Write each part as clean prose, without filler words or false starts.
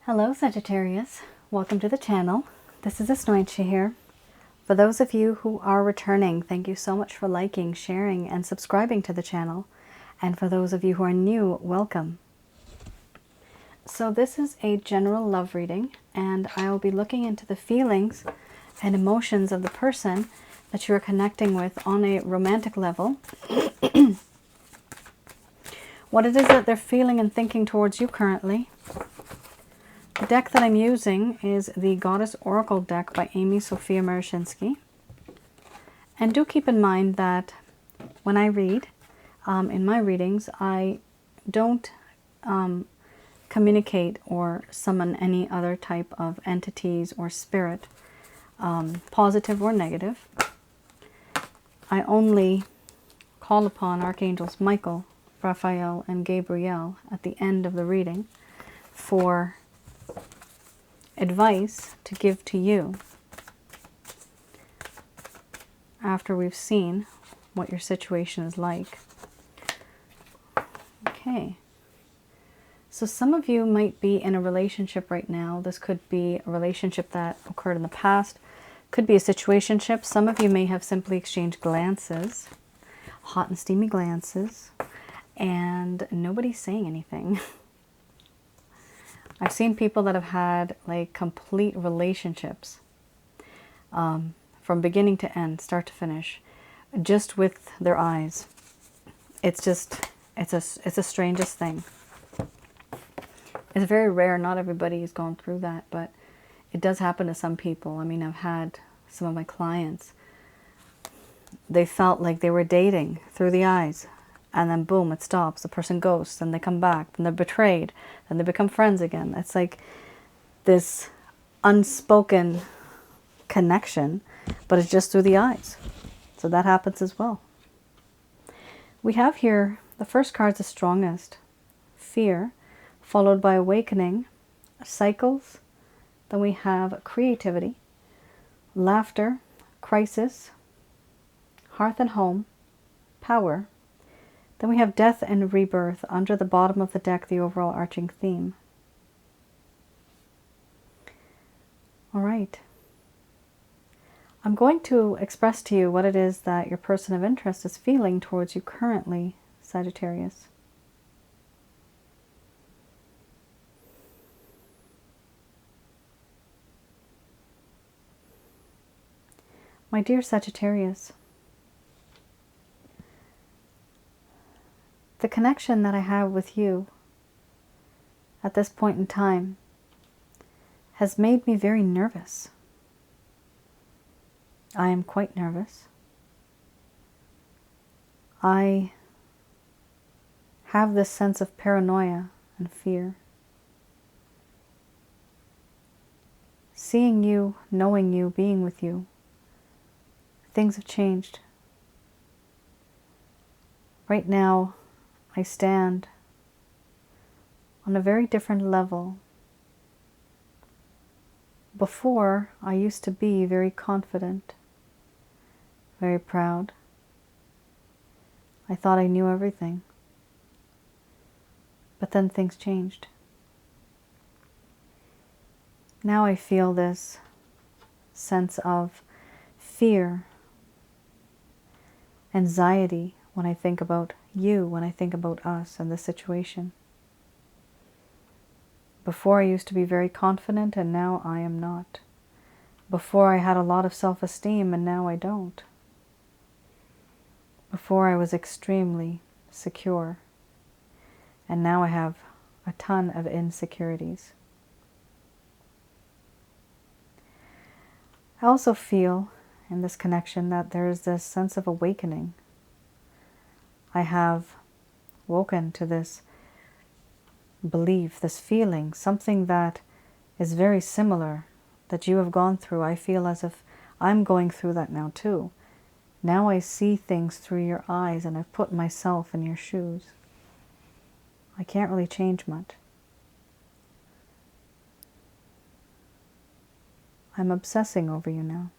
Hello Sagittarius, welcome to the channel. This is Asnointia here. For those of you who are returning, thank you so much for liking, sharing, and subscribing to the channel. And for those of you who are new, welcome. So this is a general love reading, and I will be looking into the feelings and emotions of the person that you are connecting with on a romantic level. What it is that they're feeling and thinking towards you currently. The deck that I'm using is the Goddess Oracle deck by Amy Sophia Marashinsky. And do keep in mind that when I read, in my readings, I don't communicate or summon any other type of entities or spirit, positive or negative. I only call upon Archangels Michael, Raphael, and Gabriel at the end of the reading for advice to give to you after we've seen what your situation is like. Okay. So some of you might be in a relationship right now. This could be a relationship that occurred in the past. Could be a situationship. Some of you may have simply exchanged glances, hot and steamy glances, and nobody's saying anything. I've seen people that have had like complete relationships from beginning to end, start to finish, just with their eyes. It's the strangest thing. It's very rare. Not everybody has gone through that, but it does happen to some people. I mean, I've had some of my clients, they felt like they were dating through the eyes, and then boom, it stops. The person ghosts, and they come back, and they're betrayed, and they become friends again. It's like this unspoken connection, but it's just through the eyes. So that happens as well. We have here, the first card's the strongest. Fear, followed by awakening, cycles. Then we have creativity, laughter, crisis, hearth and home, power. Then we have death and rebirth under the bottom of the deck, the overall arching theme. All right. I'm going to express to you what it is that your person of interest is feeling towards you currently, Sagittarius. My dear Sagittarius, the connection that I have with you at this point in time has made me very nervous. I am quite nervous. I have this sense of paranoia and fear. Seeing you, knowing you, being with you, things have changed. Right now, I stand on a very different level. Before, I used to be very confident, very proud. I thought I knew everything. But then things changed. Now I feel this sense of fear, anxiety when I think about you, when I think about us and this situation. Before I used to be very confident, and now I am not. Before I had a lot of self-esteem, and now I don't. Before I was extremely secure, and now I have a ton of insecurities. I also feel in this connection that there is this sense of awakening. I have woken to this belief, this feeling, something that is very similar that you have gone through. I feel as if I'm going through that now too. Now I see things through your eyes, and I've put myself in your shoes. I can't really change much. I'm obsessing over you now.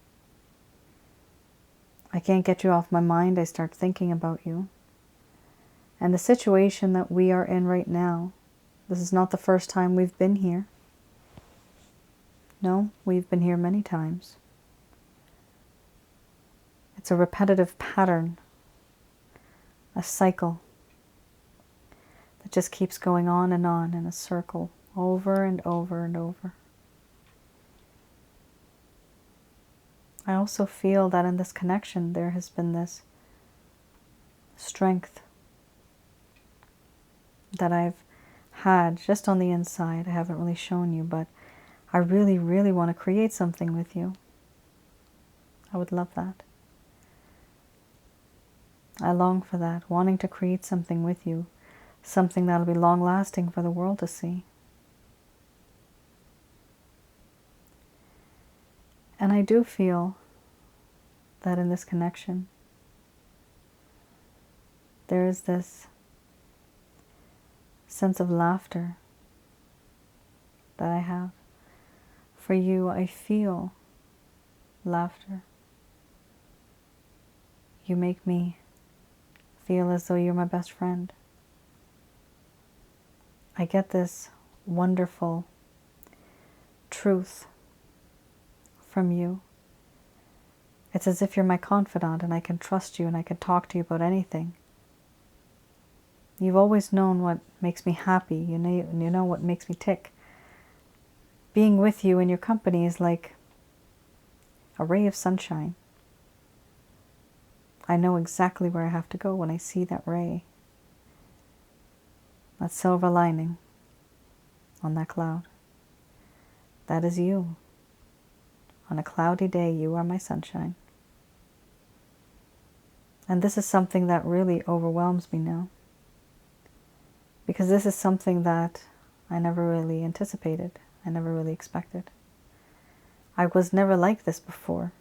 I can't get you off my mind. I start thinking about you. And the situation that we are in right now, this is not the first time we've been here. No, we've been here many times. It's a repetitive pattern, a cycle that just keeps going on in a circle, over and over and over. I also feel that in this connection there has been this strength that I've had just on the inside. I haven't really shown you, but I really, really want to create something with you. I would love that. I long for that, wanting to create something with you, something that'll be long-lasting for the world to see. And I do feel that in this connection, there is this sense of laughter that I have. For you, I feel laughter. You make me feel as though you're my best friend. I get this wonderful truth from you. It's as if you're my confidant and I can trust you and I can talk to you about anything. You've always known what makes me happy. You know what makes me tick. Being with you in your company is like a ray of sunshine. I know exactly where I have to go when I see that ray. That silver lining on that cloud. That is you. On a cloudy day, you are my sunshine. And this is something that really overwhelms me now. Because this is something that I never really anticipated. I never really expected. I was never like this before.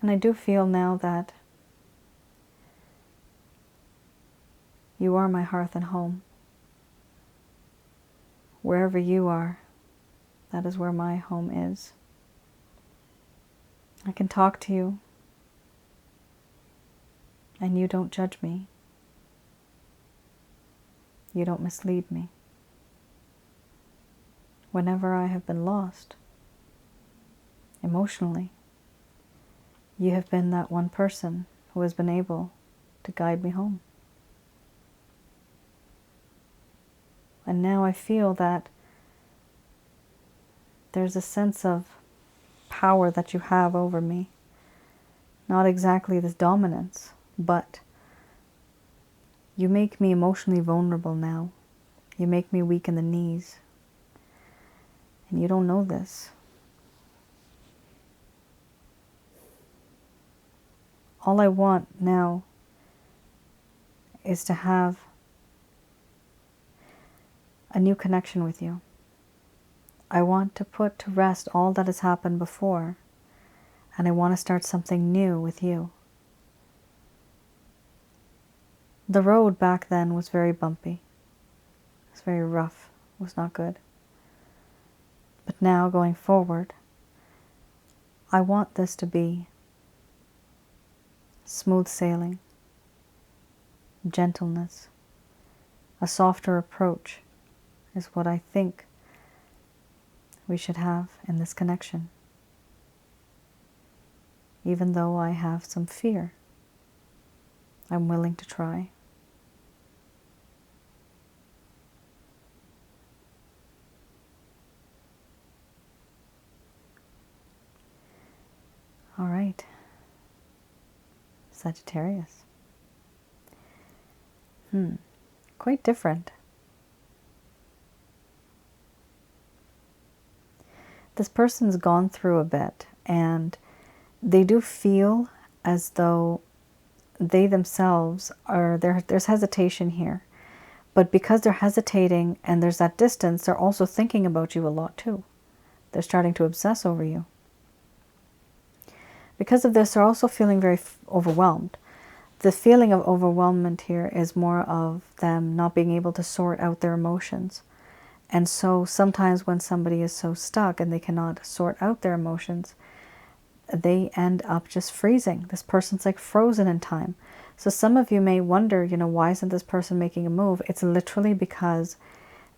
And I do feel now that you are my hearth and home. Wherever you are, that is where my home is. I can talk to you, and you don't judge me. You don't mislead me. Whenever I have been lost, emotionally, you have been that one person who has been able to guide me home. And now I feel that there's a sense of power that you have over me. Not exactly this dominance, but you make me emotionally vulnerable now. You make me weak in the knees. And you don't know this. All I want now is to have a new connection with you. I want to put to rest all that has happened before, and I want to start something new with you. The road back then was very bumpy. It was very rough. It was not good. But now, going forward, I want this to be smooth sailing, gentleness, a softer approach is what I think we should have in this connection. Even though I have some fear, I'm willing to try. All right, Sagittarius. Quite different. This person's gone through a bit, and they do feel as though they themselves are, there's hesitation here. But because they're hesitating and there's that distance, they're also thinking about you a lot too. They're starting to obsess over you. Because of this, they're also feeling very overwhelmed. The feeling of overwhelmment here is more of them not being able to sort out their emotions. And so sometimes when somebody is so stuck and they cannot sort out their emotions, they end up just freezing. This person's like frozen in time. So some of you may wonder, why isn't this person making a move? It's literally because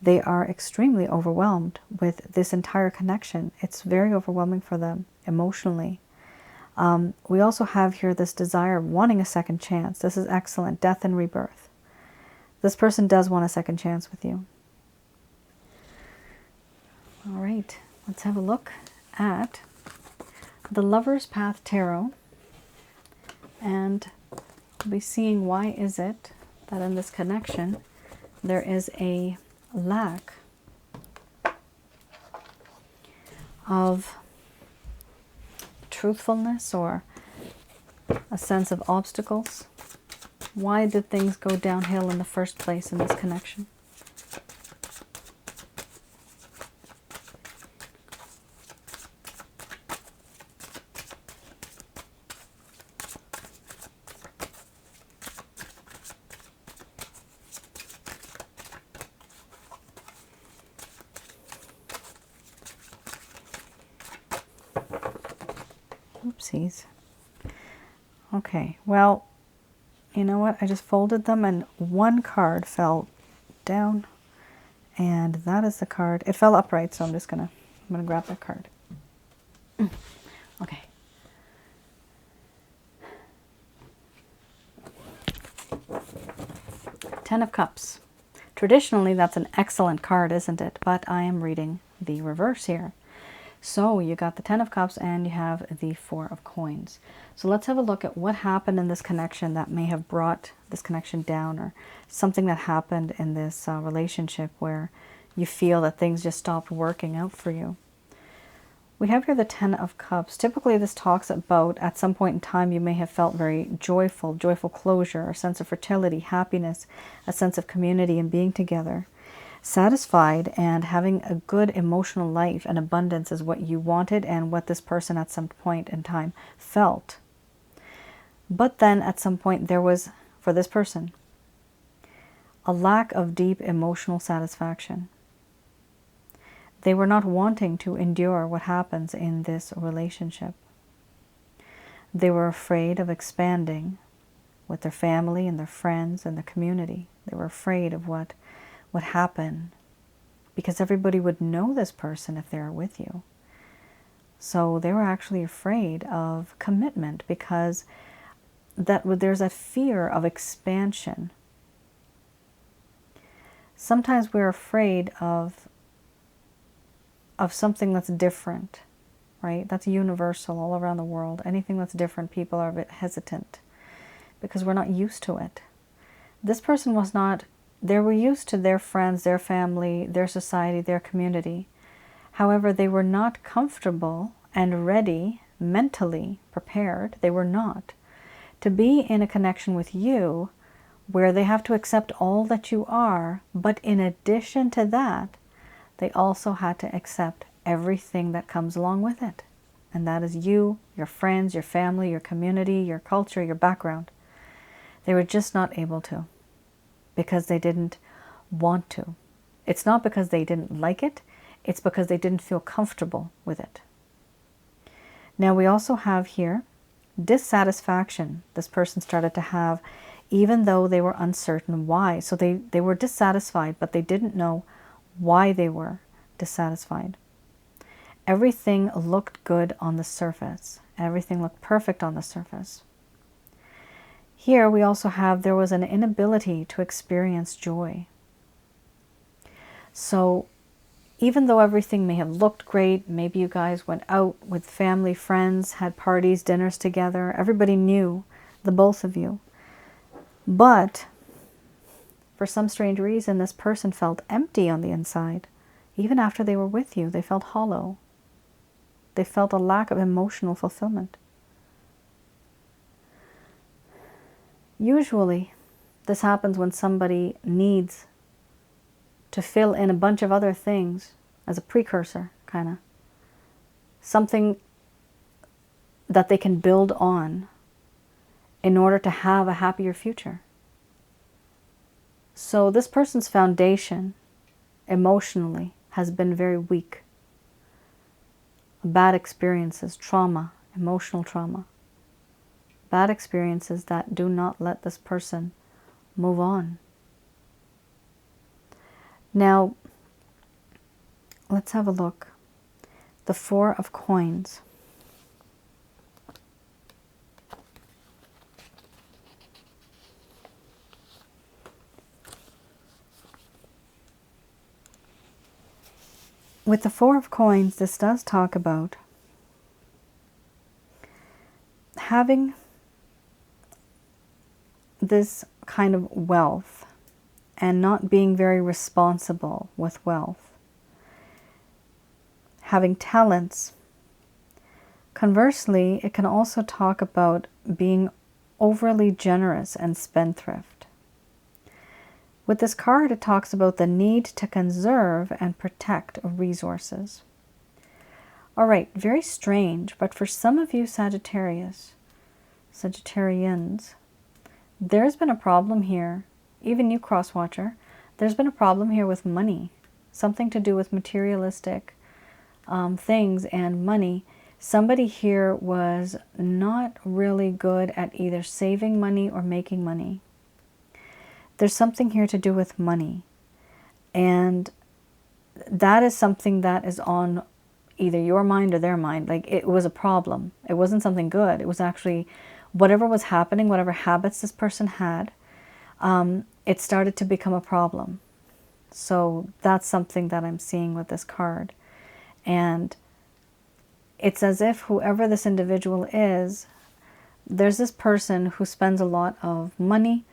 They are extremely overwhelmed with this entire connection. It's very overwhelming for them emotionally. We also have here this desire of wanting a second chance. This is excellent. Death and rebirth. This person does want a second chance with you. All right, let's have a look at the Lover's Path Tarot. And we'll be seeing why is it that in this connection there is a lack of truthfulness or a sense of obstacles. Why did things go downhill in the first place in this connection? Oopsies. Okay, well, you know what? I just folded them and one card fell down, and that is the card. It fell upright, so I'm gonna grab that card. Okay. Ten of Cups. Traditionally, that's an excellent card, isn't it? But I am reading the reverse here. So you got the Ten of Cups and you have the Four of Coins. So let's have a look at what happened in this connection that may have brought this connection down, or something that happened in this relationship where you feel that things just stopped working out for you. We have here the Ten of Cups. Typically this talks about at some point in time you may have felt very joyful closure, a sense of fertility, happiness, a sense of community and being together. Satisfied and having a good emotional life and abundance is what you wanted and what this person at some point in time felt. But then at some point there was, for this person, a lack of deep emotional satisfaction. They were not wanting to endure what happens in this relationship. They were afraid of expanding with their family and their friends and the community. They were afraid of what would happen, because everybody would know this person if they were with you. So they were actually afraid of commitment, because there's a fear of expansion. Sometimes we're afraid of something that's different, right? That's universal all around the world. Anything that's different, people are a bit hesitant because we're not used to it. This person was not. They were used to their friends, their family, their society, their community. However, they were not comfortable and ready, mentally prepared. They were not to be in a connection with you where they have to accept all that you are, but in addition to that, they also had to accept everything that comes along with it. And that is you, your friends, your family, your community, your culture, your background. They were just not able to, because they didn't want to. It's not because they didn't like it, it's because they didn't feel comfortable with it. Now we also have here dissatisfaction. This person started to have, even though they were uncertain why. So they were dissatisfied, but they didn't know why they were dissatisfied. Everything looked good on the surface. Everything looked perfect on the surface. Here we also have, there was an inability to experience joy. So even though everything may have looked great, maybe you guys went out with family, friends, had parties, dinners together, everybody knew the both of you. But for some strange reason, this person felt empty on the inside. Even after they were with you, they felt hollow. They felt a lack of emotional fulfillment. Usually, this happens when somebody needs to fill in a bunch of other things as a precursor, kind of. Something that they can build on in order to have a happier future. So this person's foundation, emotionally, has been very weak. Bad experiences, trauma, emotional trauma. Bad experiences that do not let this person move on. Now, let's have a look. The Four of Coins. With the Four of Coins, this does talk about having this kind of wealth and not being very responsible with wealth. Having talents. Conversely, it can also talk about being overly generous and spendthrift. With this card, it talks about the need to conserve and protect resources. All right, very strange, but for some of you Sagittarians, there's been a problem here. Even you cross-watcher, there's been a problem here with money. Something to do with materialistic things and money. Somebody here was not really good at either saving money or making money. There's something here to do with money. And that is something that is on either your mind or their mind. Like, it was a problem. It wasn't something good. It was actually whatever was happening, whatever habits this person had, it started to become a problem. So that's something that I'm seeing with this card. And it's as if whoever this individual is, there's this person who spends a lot of money,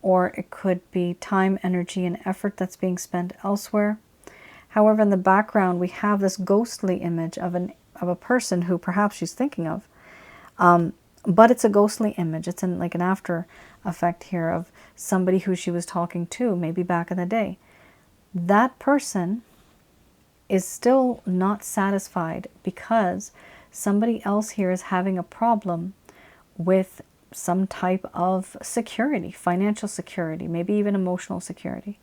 or it could be time, energy, and effort that's being spent elsewhere. However, in the background, we have this ghostly image of a person who perhaps she's thinking of. But it's a ghostly image. It's in like an after effect here of somebody who she was talking to, maybe back in the day. That person is still not satisfied because somebody else here is having a problem with some type of security, financial security, maybe even emotional security.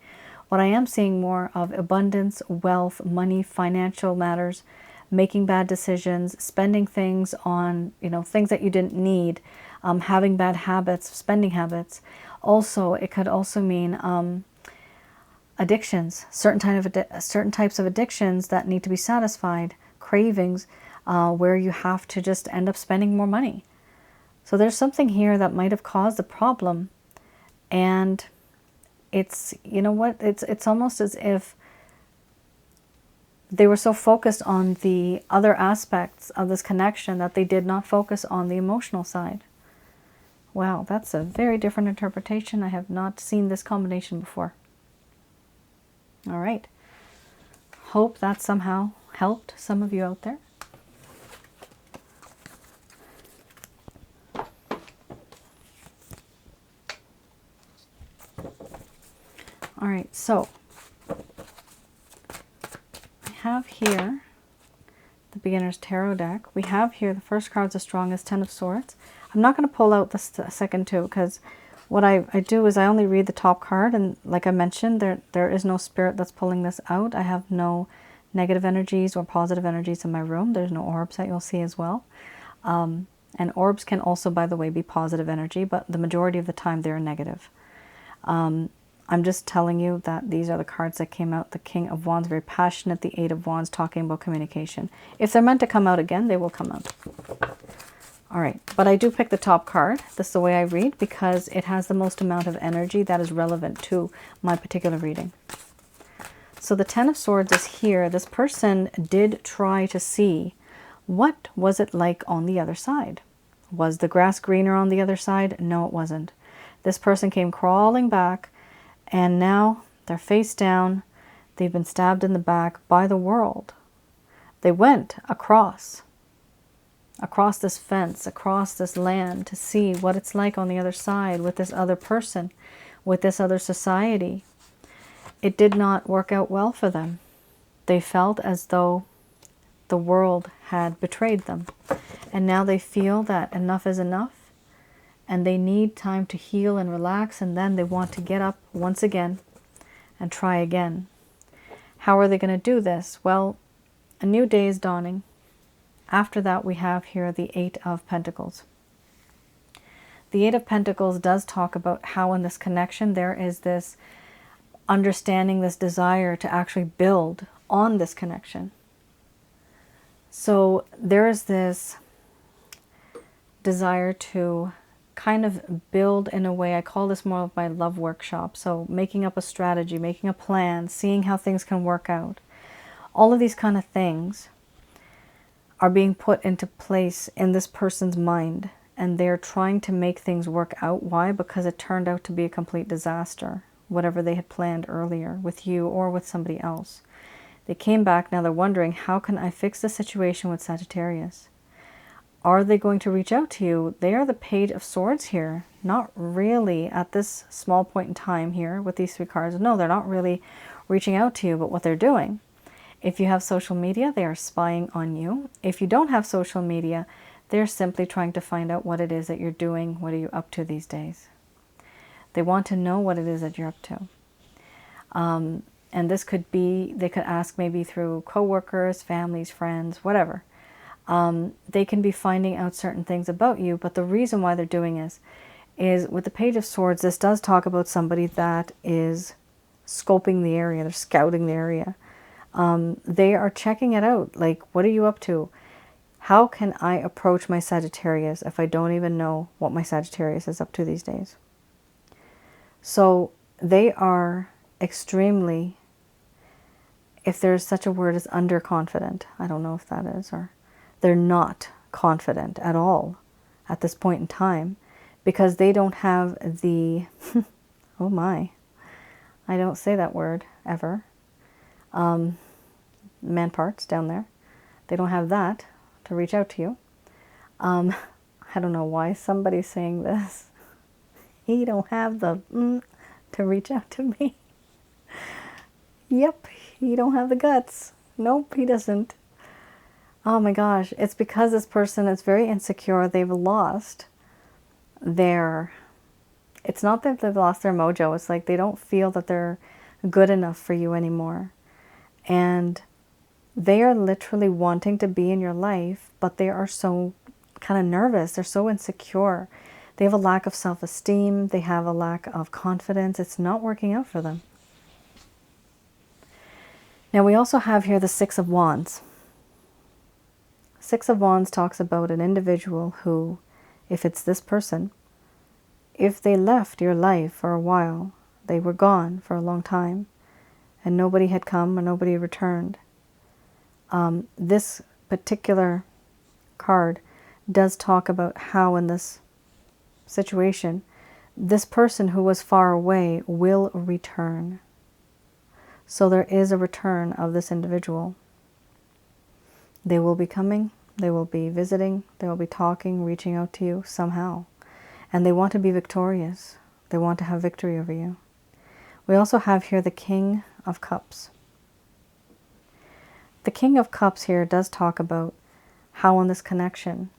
What I am seeing more of abundance, wealth, money, financial matters, making bad decisions, spending things on, things that you didn't need, having bad habits, spending habits. Also, it could also mean addictions, certain types of addictions that need to be satisfied, cravings, where you have to just end up spending more money. So there's something here that might have caused the problem, and it's, it's almost as if they were so focused on the other aspects of this connection that they did not focus on the emotional side. Wow, that's a very different interpretation. I have not seen this combination before. All right. Hope that somehow helped some of you out there. All right, so I have here the Beginner's Tarot deck. We have here the first card's the strongest, Ten of Swords. I'm not going to pull out the second two because what I do is I only read the top card, and like I mentioned, there is no spirit that's pulling this out. I have no negative energies or positive energies in my room. There's no orbs that you'll see as well. And orbs can also, by the way, be positive energy, but the majority of the time they're negative. I'm just telling you that these are the cards that came out. The King of Wands, very passionate. The Eight of Wands, talking about communication. If they're meant to come out again, they will come out. All right, but I do pick the top card. This is the way I read because it has the most amount of energy that is relevant to my particular reading. So the Ten of Swords is here. This person did try to see what was it like on the other side. Was the grass greener on the other side? No, it wasn't. This person came crawling back, and now they're face down. They've been stabbed in the back by the world. They went across this fence, across this land to see what it's like on the other side with this other person, with this other society. It did not work out well for them. They felt as though the world had betrayed them. And now they feel that enough is enough. And they need time to heal and relax, and then they want to get up once again and try again. How are they going to do this? Well, a new day is dawning. After that, we have here the Eight of Pentacles. The Eight of Pentacles does talk about how in this connection there is this understanding, this desire to actually build on this connection. So there is this desire to kind of build in a way, I call this more of my love workshop. So making up a strategy, making a plan, seeing how things can work out. All of these kind of things are being put into place in this person's mind, and they're trying to make things work out. Why? Because it turned out to be a complete disaster, whatever they had planned earlier with you or with somebody else. They came back, now they're wondering, how can I fix the situation with Sagittarius? Are they going to reach out to you? They are the Page of Swords here. Not really at this small point in time here with these three cards. No, they're not really reaching out to you, but what they're doing, if you have social media, they are spying on you. If you don't have social media, they're simply trying to find out what it is that you're doing. What are you up to these days? They want to know what it is that you're up to. And this could be, they could ask maybe through coworkers, families, friends, whatever. They can be finding out certain things about you, but the reason why they're doing this is with the Page of Swords, this does talk about somebody that is scoping the area, they're scouting the area. They are checking it out, like, what are you up to? How can I approach my Sagittarius if I don't even know what my Sagittarius is up to these days? So they are extremely, if there's such a word as underconfident, I don't know if that is, or they're not confident at all at this point in time because they don't have the, oh my, I don't say that word ever. Man parts down there. They don't have that to reach out to you. I don't know why somebody's saying this. He don't have the to reach out to me. Yep, he don't have the guts. Nope, he doesn't. Oh my gosh, it's because this person is very insecure. They've lost their, it's not that they've lost their mojo. It's like they don't feel that they're good enough for you anymore. And they are literally wanting to be in your life, but they are so kind of nervous. They're so insecure. They have a lack of self-esteem. They have a lack of confidence. It's not working out for them. Now we also have here the Six of Wands. Six of Wands talks about an individual who, if it's this person, if they left your life for a while, they were gone for a long time, and nobody had come or nobody returned. This particular card does talk about how in this situation, this person who was far away will return. So there is a return of this individual. They will be coming, they will be visiting, they will be talking, reaching out to you somehow. And they want to be victorious. They want to have victory over you. We also have here the King of Cups. The King of Cups here does talk about how in this connection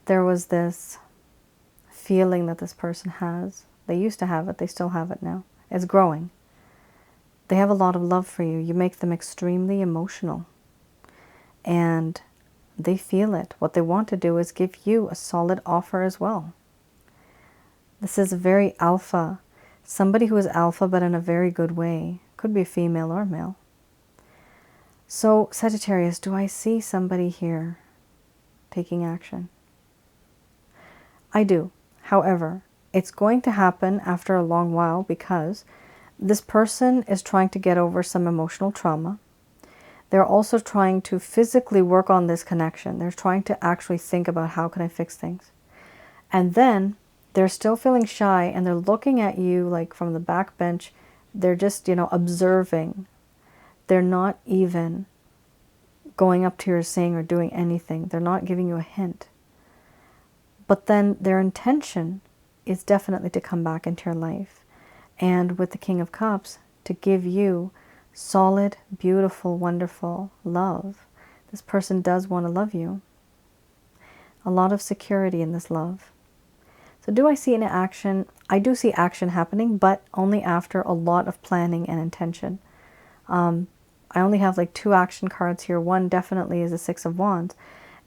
there was this feeling that this person has. They used to have it, they still have it now. It's growing. They have a lot of love for you. You make them extremely emotional. And they feel it. What they want to do is give you a solid offer as well. This is a very alpha. Somebody who is alpha, but in a very good way. Could be a female or male. So, Sagittarius, do I see somebody here taking action? I do. However, it's going to happen after a long while because this person is trying to get over some emotional trauma. They're also trying to physically work on this connection. They're trying to actually think about how can I fix things. And then they're still feeling shy and they're looking at you like from the back bench. They're just, observing. They're not even going up to you or saying or doing anything. They're not giving you a hint. But then their intention is definitely to come back into your life. And with the King of Cups, to give you solid, beautiful, wonderful love. This person does want to love you. A lot of security in this love. So do I see an action? I do see action happening, but only after a lot of planning and intention. I only have like 2 action cards here. One definitely is a Six of Wands.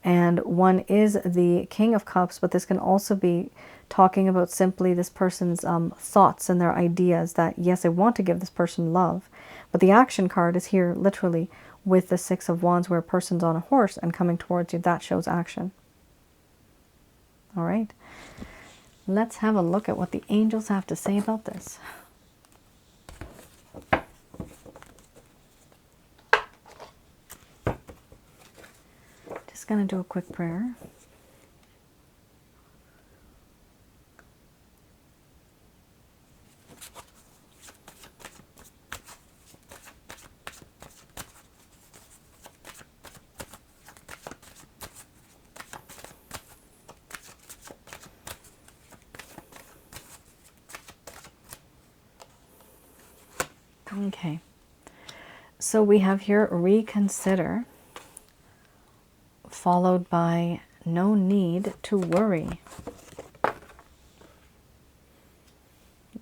And one is the King of Cups, but this can also be talking about simply this person's thoughts and their ideas that, yes, I want to give this person love. But the action card is here literally with the Six of Wands, where a person's on a horse and coming towards you. That shows action. All right. Let's have a look at what the angels have to say about this. Just going to do a quick prayer. Okay, so we have here reconsider, followed by no need to worry.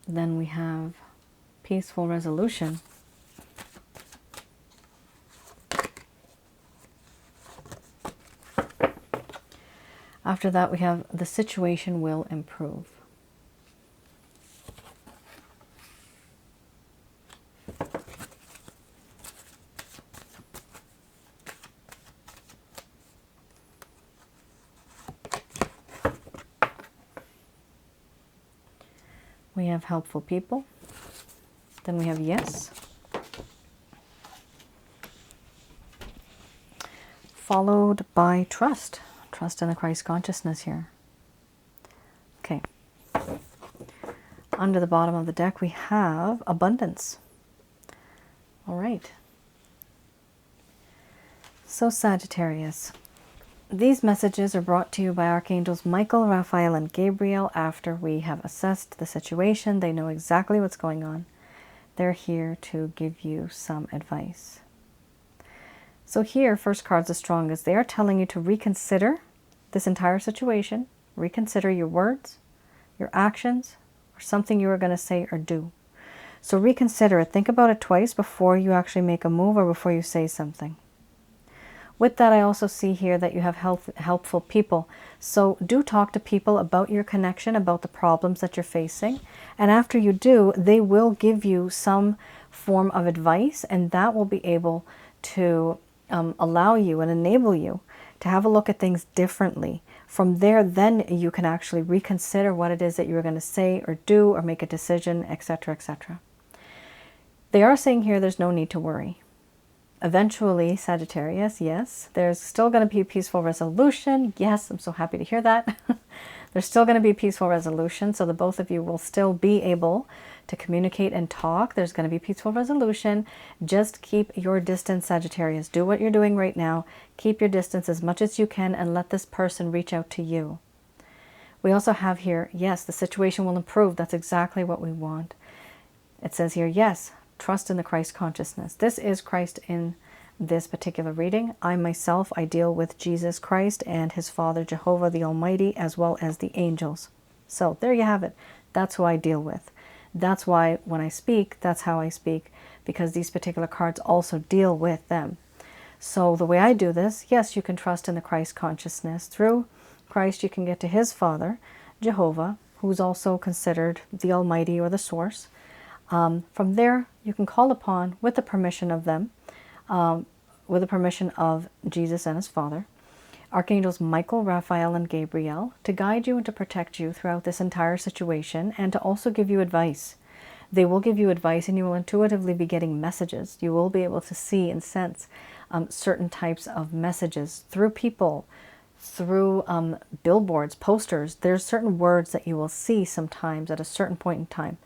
Then we have peaceful resolution. After that, we have the situation will improve. We have helpful people. Then we have yes. Followed by trust. Trust in the Christ consciousness here. Okay. Under the bottom of the deck, we have abundance. All right. So Sagittarius, these messages are brought to you by Archangels Michael, Raphael, and Gabriel after we have assessed the situation. They know exactly what's going on. They're here to give you some advice. So here, first card's the strongest. They are telling you to reconsider this entire situation. Reconsider your words, your actions, or something you are going to say or do. So reconsider it. Think about it twice before you actually make a move or before you say something. With that, I also see here that you have helpful people. So do talk to people about your connection, about the problems that you're facing. And after you do, they will give you some form of advice, and that will be able to allow you and enable you to have a look at things differently. From there, then you can actually reconsider what it is that you're going to say or do or make a decision, etc., etc. They are saying here there's no need to worry. Eventually, Sagittarius, yes, there's still going to be a peaceful resolution. Yes, I'm so happy to hear that. There's still going to be a peaceful resolution, so the both of you will still be able to communicate and talk. There's going to be peaceful resolution. Just keep your distance, Sagittarius. Do what you're doing right now. Keep your distance as much as you can and let this person reach out to you. We also have here, yes, the situation will improve. That's exactly what we want. It says here, yes, trust in the Christ consciousness. This is Christ in this particular reading. I myself, I deal with Jesus Christ and his Father, Jehovah the Almighty, as well as the angels. So there you have it. That's who I deal with. That's why when I speak, that's how I speak, because these particular cards also deal with them. So the way I do this, yes, you can trust in the Christ consciousness. Through Christ, you can get to his Father, Jehovah, who's also considered the Almighty or the Source. From there, you can call upon, with the permission of them, with the permission of Jesus and his Father, Archangels Michael, Raphael, and Gabriel, to guide you and to protect you throughout this entire situation, and to also give you advice. They will give you advice, and you will intuitively be getting messages. You will be able to see and sense certain types of messages through people, through billboards, posters. There's certain words that you will see sometimes at a certain point in time.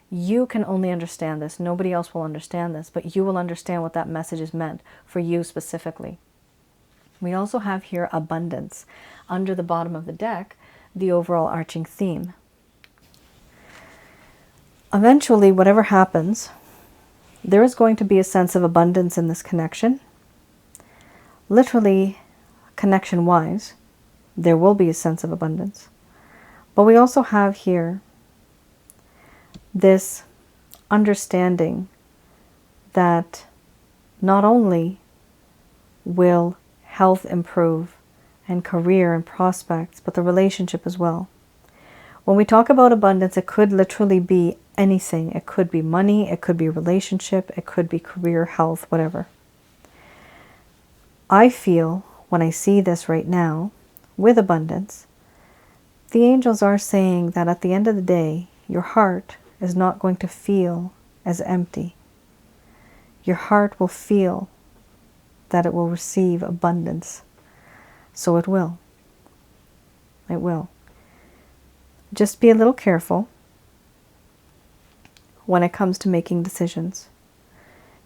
You can only understand this. Nobody else will understand this, but you will understand what that message is meant for you specifically. We also have here abundance. Under the bottom of the deck, the overall arching theme. Eventually, whatever happens, there is going to be a sense of abundance in this connection. Literally, connection-wise, there will be a sense of abundance. But we also have here this understanding that not only will health improve and career and prospects, but the relationship as well. When we talk about abundance, it could literally be anything. It could be money, it could be relationship, it could be career, health, whatever. I feel when I see this right now with abundance, the angels are saying that at the end of the day, your heart is not going to feel as empty. Your heart will feel that it will receive abundance. So it will. It will. Just be a little careful when it comes to making decisions.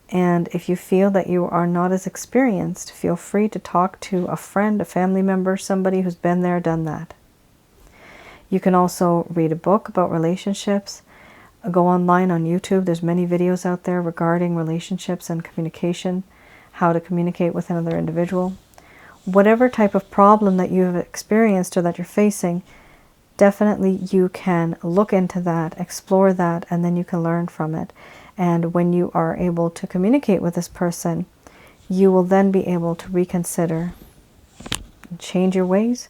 And if you feel that you are not as experienced, feel free to talk to a friend, a family member, somebody who's been there, done that. You can also read a book about relationships. Go online on YouTube. There's many videos out there regarding relationships and communication, how to communicate with another individual. Whatever type of problem that you've experienced or that you're facing, definitely you can look into that, explore that, and then you can learn from it. And when you are able to communicate with this person, you will then be able to reconsider and change your ways.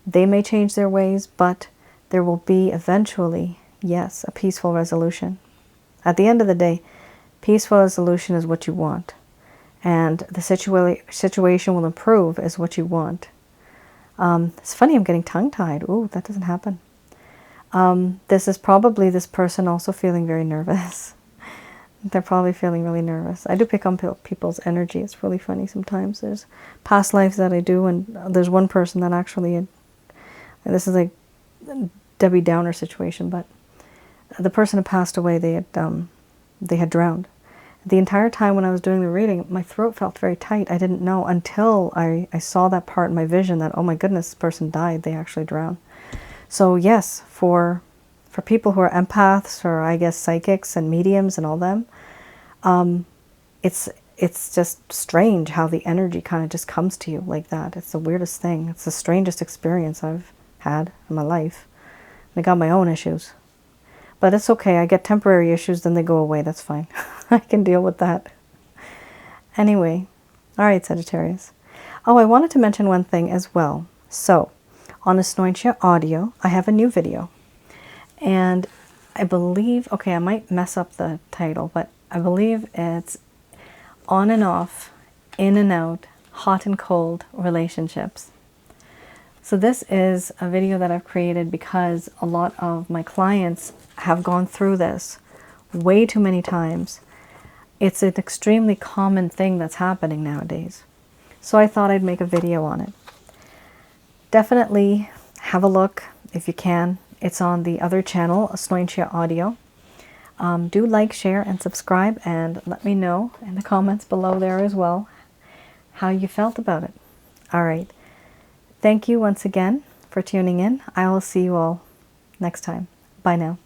They may change their ways, but there will be eventually, yes, a peaceful resolution. At the end of the day, peaceful resolution is what you want. And the situation will improve is what you want. It's funny, I'm getting tongue-tied. Ooh, that doesn't happen. This is probably this person also feeling very nervous. They're probably feeling really nervous. I do pick up people's energy. It's really funny sometimes. There's past lives that I do, and there's one person that actually, this is like a Debbie Downer situation, but the person who passed away, they had drowned. The entire time when I was doing the reading, my throat felt very tight. I didn't know until I saw that part in my vision that, oh my goodness, this person died. They actually drowned. So yes, for people who are empaths, or I guess psychics and mediums and all them, it's just strange how the energy kind of just comes to you like that. It's the weirdest thing. It's the strangest experience I've had in my life. I got my own issues. But it's okay. I get temporary issues, then they go away. That's fine. I can deal with that. Anyway, all right, Sagittarius. Oh, I wanted to mention one thing as well. So, on Asnointia Audio, I have a new video. And I believe, okay, I might mess up the title, but I believe it's on and off, in and out, hot and cold relationships. So this is a video that I've created because a lot of my clients have gone through this way too many times. It's an extremely common thing that's happening nowadays. So I thought I'd make a video on it. Definitely have a look if you can. It's on the other channel, Asnointia Audio. Do like, share, and subscribe, and let me know in the comments below there as well how you felt about it. All right. Thank you once again for tuning in. I will see you all next time. Bye now.